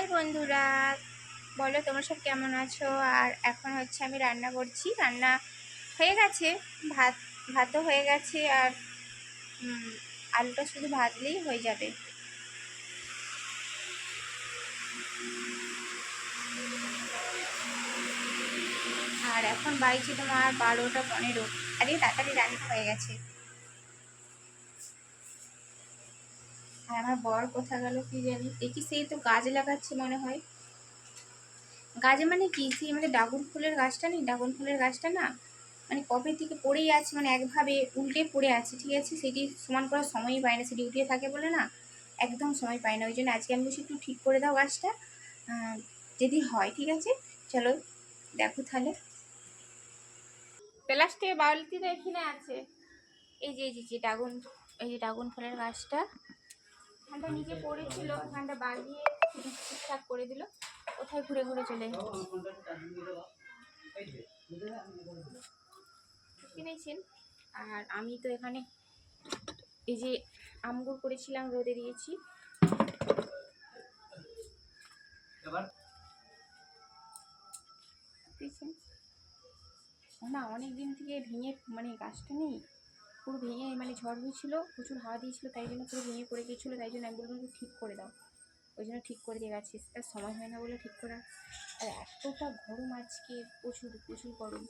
High বন্ধুরা, বলো তোমরা সব কেমন আছো। আর এখন হচ্ছে আমি রান্না করছি, রান্না হয়ে গেছে, ভাতও হয়ে গেছে। আর আলুটা শুধু ভাজলেই হয়ে যাবে। আর এখন বাড়িতে তোমার 12টা 15। আরে তাড়াতাড়ি রান্না হয়ে গেছে। আর আমার বর কোথা গেল কি জানি, দেখি সেই তো গাছ লাগাচ্ছে মনে হয়। গাছে মানে কি, সেই আমাদের ড্রাগন ফুলের গাছটা নেই, ড্রাগন ফুলের গাছটা না মানে কবে থেকে পড়েই আছে, মানে একভাবে উল্টে পড়ে আছে, ঠিক আছে। সেটি সমান করার সময়ই পায় না, সেটি উঠে থাকে বলে না, একদম সময় পায় না। ওই জন্য আজকে আমি বলছি একটু ঠিক করে দাও গাছটা, যদি হয় ঠিক আছে। চলো দেখো তাহলে। প্লাস্টিক বালতিটা এখানে আছে। এই যে ড্রাগন, এই যে ড্রাগন ফলের গাছটা, এখানটা নিচে পড়েছিল, এখানটা বাগিয়ে ঠিকঠাক করে দিল। কোথায় ঘুরে ঘুরে চলে কিনেছেন। আর আমি তো এখানে এই যে আমগুর করেছিলাম, রোদে দিয়েছি। না অনেক দিন থেকে ভেঙে, মানে গাছটা নেই, পুরো ভেঙে, মানে ঝড় হয়েছিল, প্রচুর হাওয়া দিয়েছিল, তাই জন্য পুরো ভেঙে পড়ে গিয়েছিলো। তাই জন্য আমি বললাম ঠিক করে দাও, ওই জন্য ঠিক করে দিয়ে গেছি। তার সময় হয় না বলে ঠিক করা। আর এতটা গরম আজকে, প্রচুর প্রচুর গরম।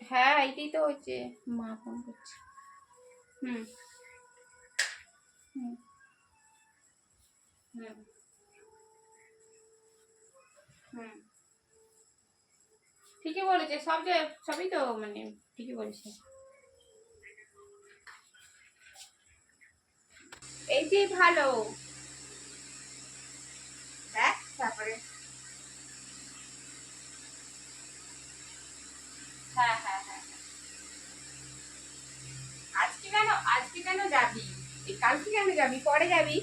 হ্যাঁ এইটাই তো হচ্ছে, মা ফোন করছে। হুম হুম হুম হুম ঠিকই বলেছে, সবই তো মানে ঠিকই বলেছে। এইটাই ভালো। দেখ তারপরে। হ্যাঁ হ্যাঁ হ্যাঁ, আজকে কেন যাবি, কালকে কেন যাবি, পরে যাবি।